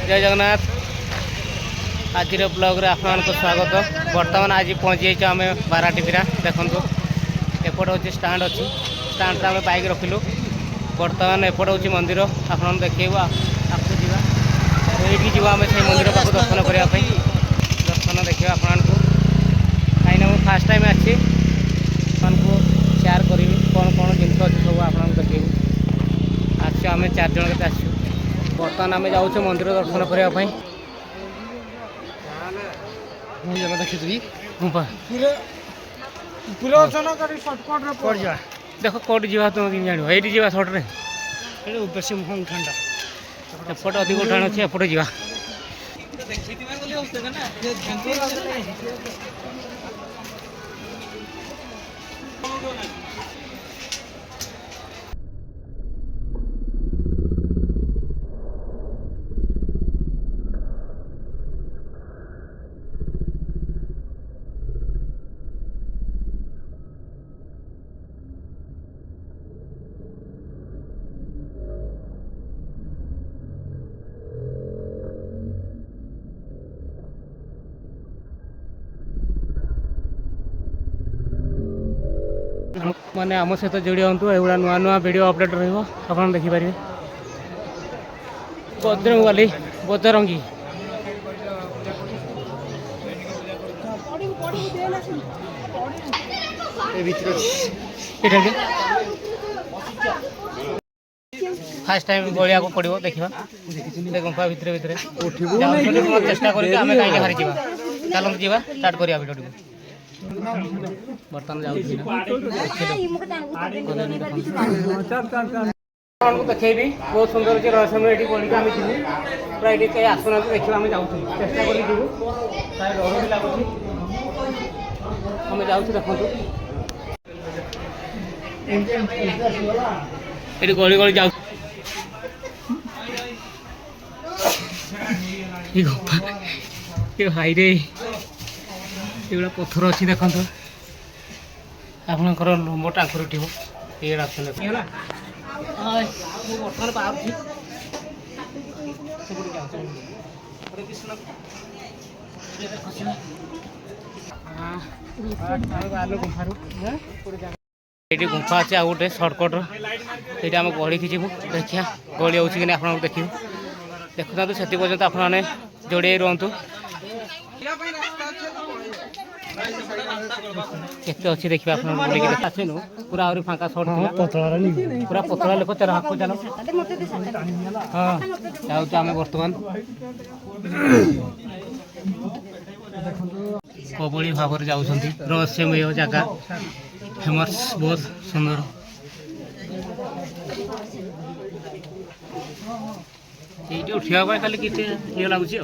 जय जगन्नाथ। आज ब्लॉग आप स्वागत। बर्तमान आज पहुँची जाइए आम बाराटीपीरा। देखो एपट हूँ स्टाण्ड अच्छी स्टाण्ड आम बाइक रखिलु। बर्तमान एपट हूँ मंदिर आप देखो आपको जावा ये आम से मंदिर पाक दर्शन करने दर्शन देखा आपको कहीं मुझे फास्ट टाइम आसी शेयर करी कौन कौन जिन अच्छे सब आप देखे आम 4 जन के आसू। बर्तमान आम जाऊँ मंदिर दर्शन करने देख कौट जा तुम जान ये जा सर्ट्रे बेस मुहम ठंडा एपटे अधिक उठाण अच्छे एपटे जा मैंने आम सहित जोड़ी हूँ एगुड़ा नुआ नुआ वीडियो अपडेट रहा देखिपारे। बजरंगबली बजरंगी फास्ट टाइम गलिया को पड़ो देखा गुंफा भितर भितर चेष्टा करके हारी जा चलते जावा स्टार्ट करिया वीडियो बर्तमान देखेबी बहुत सुंदर अच्छे रहस्यमय ये बोलिक आम जी पूरा ये कहीं आसुना देखा आम जाऊँ चेष्टा कर डर भी लगुच आम जाऊँ देखो ये गली गली जाऊ भाई रे ये पत्थर अच्छी देखो आपंकर लोम टांकुर उठो ये बर्तमान ये गुंफा अच्छे आ गए सर्टकट ये आम गड़ी की जीव देखिए गली हो आप देखिए देखुता से पर्यटन आपने जोड़े रुहतु केते अच्छी देखिए आप आसेनु पूरा आहरी फांका सर्ट पूरा पतला लोक तेरा हाथ चलो हाँ जाऊँ आम बर्तमान कबड़ी भाव जाऊँ रहस्यमय जगह फेमस बहुत सुंदर ये उठा खाली कितने लगुच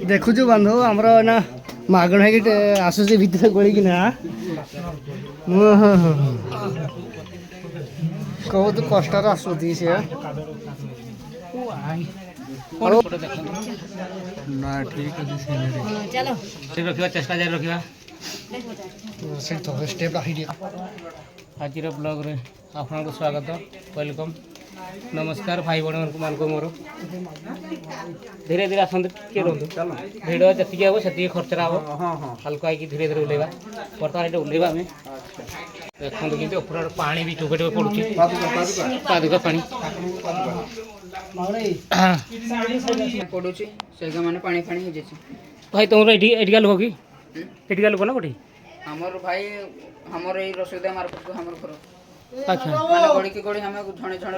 देखु बांधव आमर ना मागण है आसूस भितर गोल कि बहुत कष्ट आसुदी से रखा चेष्टा जारी रखा स्टेप आज ब्लॉग रे आपको स्वागत वेलकम नमस्कार भाई बहन मान को मोर धीरे धीरे आसते किए रुँ भिड़ जी हम से खर्चरा हम हल्का है धीरे धीरे उल्लेवा बर्तमान ये उल्लेवा आम देखते कि ऊपर पानी भी टोपे टोपे पड़ू पादुका पानी पड़ू से मैंने पानी फाणी हो भाई तुम एटिका लोक कि एटिका लोक ना कौटी हमर भाई हमर ए रसोईदा मार्केट को हमर घर अच्छा माने गड़ी के गड़ी हमें झणे झणे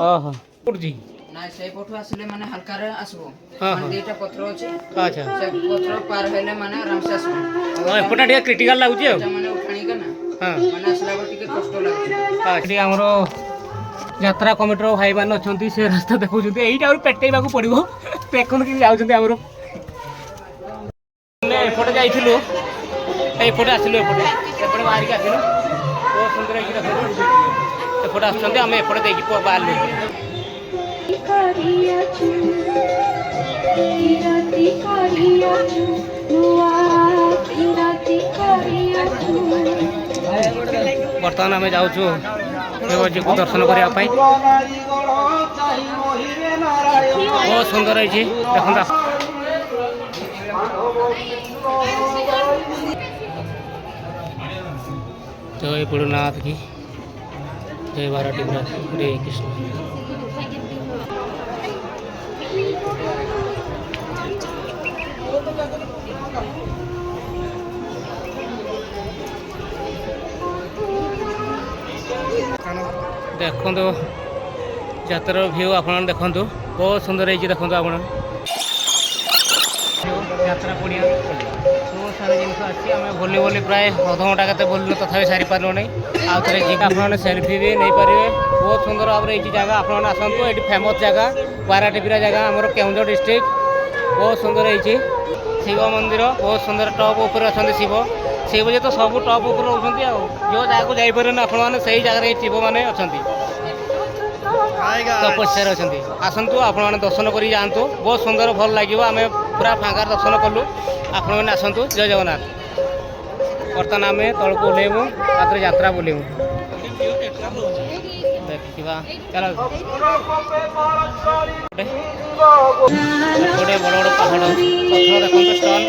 ओहो पड़जी ना से पठु आसले माने हल्का रे आसबो हां माने एटा पत्थर अछि अच्छा से पत्थर पार हेले माने आराम से आसबो हां एपटा टिका क्रिटिकल लागुची आ माने उठाणी के ना हां माने आसला बट टिके कष्ट लागुची एटी हमरो यात्रा कमिटर भाई मान अछंती से रास्ता देखौछंती एइटा और पेटेइबा को पड़िबो पेखन कि जाउछंती हमरो ने एपटे जाइथिलु एपटे आसिलु एपटे बाहर के आसिलु बहुत सुंदर है देखो एपटे आछंती हम एपटे देकी बाहर बर्तमान आम जाऊँ जी को दर्शन करने बहुत सुंदर है देखो जय बुढ़नाथ की जय बाराटी हरे कृष्ण। देखो यात्रा व्यू आप देखो बहुत सुंदर है देखो आप यात्रा पड़िया बहुत सारा जिन अच्छी आम बुली बुली प्राय अधघंटा के बुलू तथा सारी पार्लु नहीं आउ थे जी सेल्फी भी नहीं पारे बहुत सुंदर भाव में जगह आपने आसतु ये फेमस जगह बाराटीपीरा जगह आमर केउंझर डिस्ट्रिक्ट बहुत सुंदर है शिव मंदिर बहुत सुंदर टॉप ऊपर अच्छा शिव शिव जी तो सब टॉप ऊपर रोच जो जगह को जापरेन आपने से जगह शिव मैंने अच्छा तपस्या अच्छा आसतु आपने दर्शन कर जातु बहुत सुंदर भल लगे आम पूरा फाँकार दर्शन कलु आपण मैंने आसतु जय जगन्नाथ। बर्तमान आम तौक ओह्लैबू तापर यात्रा बुलू देखा चल बड़ बड़ पहाड़ पत्थर देखो स्टल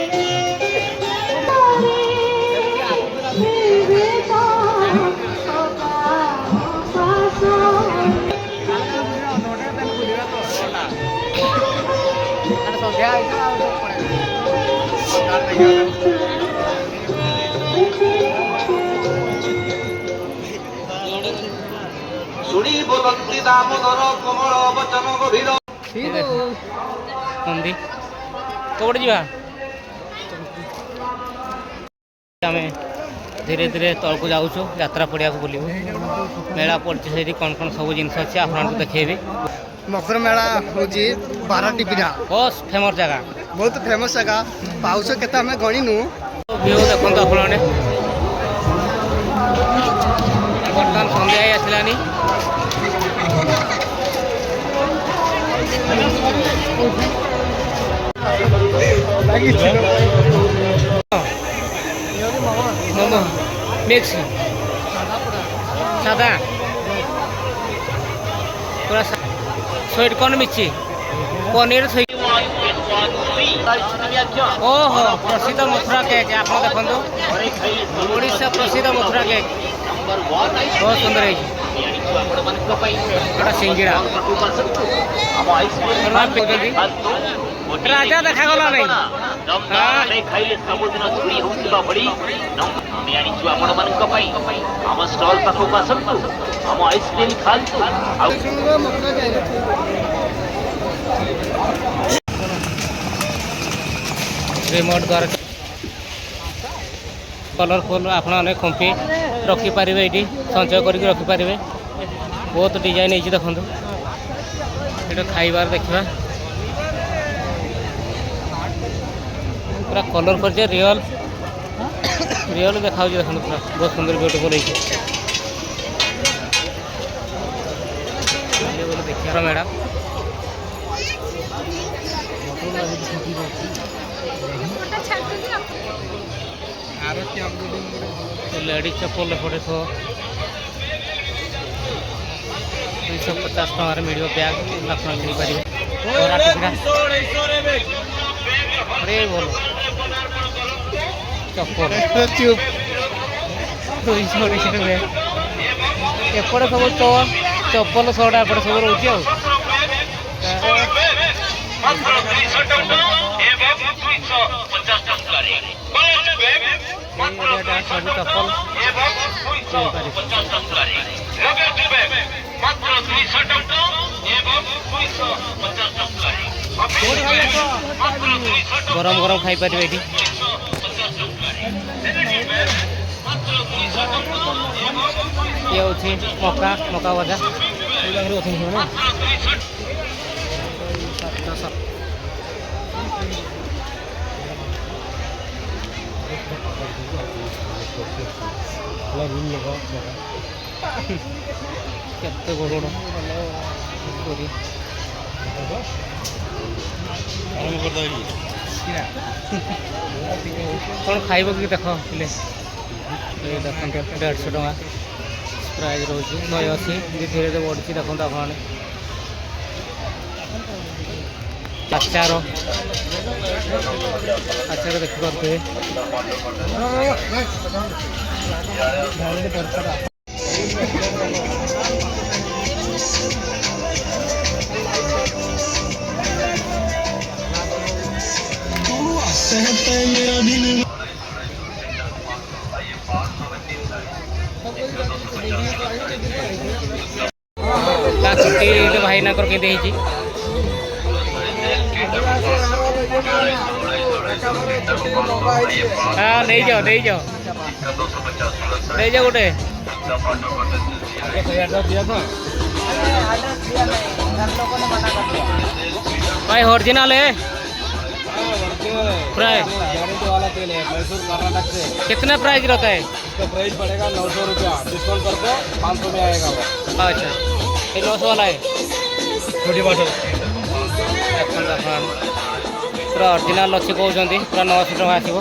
कौट जा धीरे धीरे तौक जाऊँ यात्रा पड़िया को बुलू मेला पड़ी से कौन कौन सब जिन अच्छे आपको देखेबी मकर मेला हूँ बाराटीपीरा बहुत फेमस जगह बहुत फेमस जगह पाउस के आम गणिनु व्यू देखो आपने बर्तमान संध्या ही आसलानी मोमो मिक्स सादा पूरा स्वीट कॉर्न मिर्ची पनीर ओहो प्रसिद्ध मथुरा केक आप देखो ओडिशा प्रसिद्ध मथुरा केक बहुत सुंदर है सिंगिड़ा राजा देखा गला नहीं रिमोट द्वारा कलरफुल आप खुंपी रखिपारे ये संचय करके रखिपारे बहुत डिजाइन है देखो ये खाइबार देखा पूरा कलर कर रियल रियल देखा देखो पूरा बहुत सुंदर ब्यूटीफुल है देखिए मैडम लेडीज चप्पल पड़े 250 टकर मिल बैग आप किनीपारे अरे बोलो चप्पल 200 एपटे सब चप्पल 100 एपटे सब रोचे सब चप्पल गरम गरम खाई पारे ये मका मका भजा केते बड़ कौन खाइब कि देख देखते 150 टका प्राइज रोच 180 धीरे धीरे बढ़ी देखते आपने ଆଚାର ଆଚାର ଦେଖିପାରୁଥିବେ। ତା ଛୁଟି ଭାଇନାଙ୍କର କେମିତି ହେଇଛି? ହଁ ନେଇଯାଅ ନେଇଯାଅ ନେଇଯାଅ ଗୋଟେ भाई ओरिजिनल है प्राइस गारंटी वाला तेल है मैसूर कर्नाटक से। कितना प्राइस रहता है? इसका प्राइस पड़ेगा 900 रुपया, डिस्काउंट करके 500 में आएगा वो। अच्छा ये 900 वाला है छोटी बॉटल पूरा ओरिजिनल अच्छी कहते पूरा 900 टका आसो।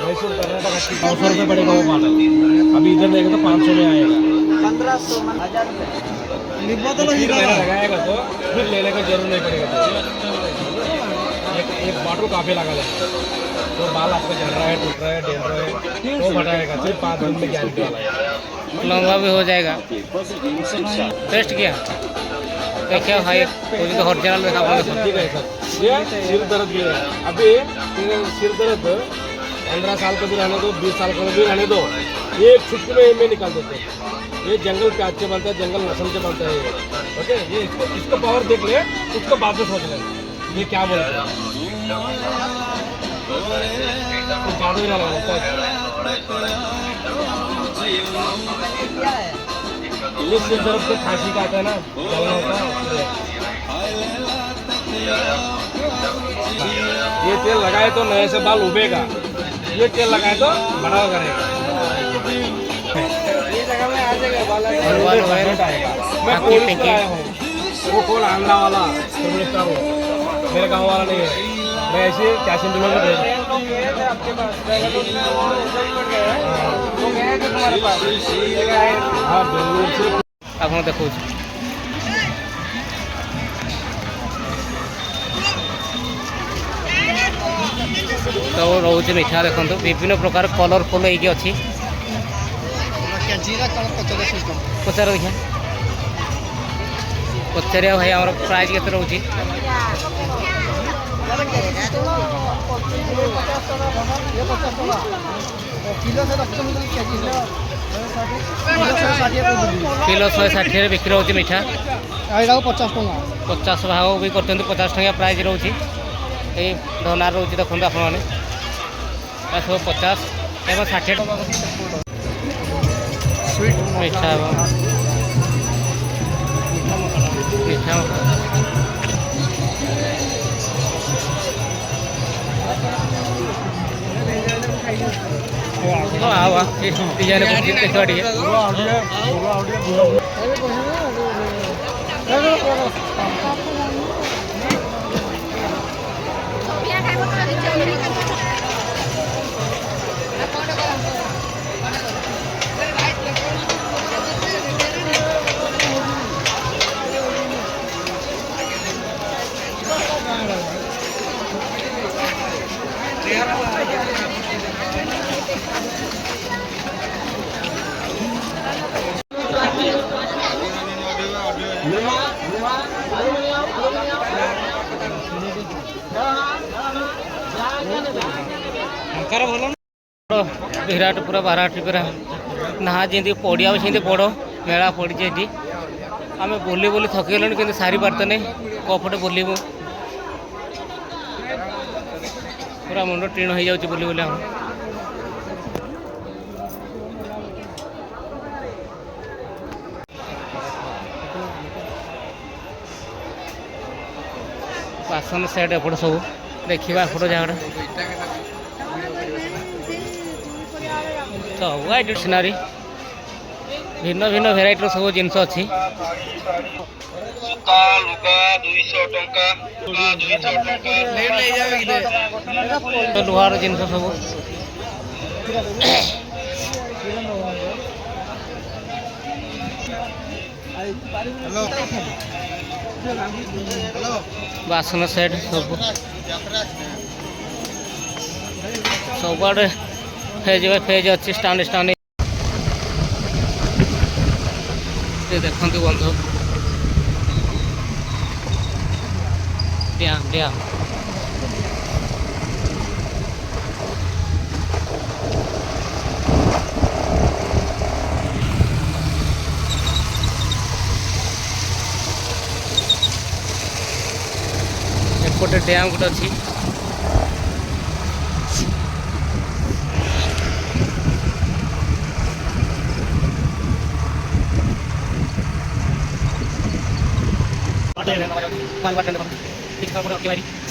मैसूर कर्नाटक 900 रुपये पड़ेगा वो बॉटल। अभी इधर लेगा तो 500 में आएगा। 1500 1000 लगाएगा तो फिर लेने का जरूर नहीं पड़ेगा। एक बॉटल काफी लगा लेगा तो बाल आपका जल रहा है, टूट रहा है, डेल रहा है तो हटाएगा। सिर्फ 5 दिन में गारंटी वाला है। लंबा भी हो जाएगा। टेस्ट किया देखिए भाई मुझे तो ओरिजिनल देखा ठीक है सर। ये सिर दर्द के लिए अभी सिर दर्द 15 साल का भी रहने दो, 20 साल का भी रहने दो, ये छुट्टी में निकाल देते हैं। ये जंगल प्याज से बनता है, जंगल लहसुन से बनता है ये। ओके ये इसको पावर देख ले, उसको बाद में सोच ले ये क्या बोलते हैं। ज़्यादा ही ना लगाना ये सिर दर्द से खांसी का आता है ना, जलना होता है। ये तेल लगाए तो नए से बाल उबेगा, ये तेल लगाए तो बड़ा करेगा। ये जगह में आ जाएगा बाल आएगा। मैं कोल से आया हूँ, वो कोल आंध्रा वाला मेरे गांव वाला नहीं है। मैं ऐसे कैश इन पेमेंट में भेज हाँ बेंगलुरु से ଆପଣ ଦେଖାଉଛି ତ ରହୁଛି ମିଠା ଦେଖନ୍ତୁ ବିଭିନ୍ନ ପ୍ରକାର କଲରଫୁଲ ହେଇକି ଅଛି। ପଚାର ଦେଖିଆ ପଚାରିବା ଭାଇ ଆମର ପ୍ରାଇସ୍ କେତେ ରହୁଛି? किलो 160 बिक्री होची मिठा 50 भाव भी करते 50 टंका प्राइस रोचे ये धनार रोचे देखते आप 50 एवं 60 मिठा मिठा आवा डिजाइन देखिए विराट पूरा 12 पूरा नहा जमी पड़िया से बड़ मेला पड़ी आम बुली बुली थकिगलु कि सारी पार्त नहीं कपटे बुलू पूरा मुंड टीण हो जाऊँ बुली बुली हम बासन सेट एपट सब देखा एपट जगह सब आइटम सिनारी भिन्न भिन्न भेराइटर सब जिनस अच्छी लुहार जिनस सब ବାସନ ସେଟ୍ ସବୁଆଡ଼େ ଫେଜ୍ ବାଇ ଫେଜ୍ ଅଛି ଷ୍ଟାଣ୍ଡ ଦେଖନ୍ତୁ ବନ୍ଧୁ ଡ୍ୟାମ୍ एपटे डैम गोटे अच्छी ठीक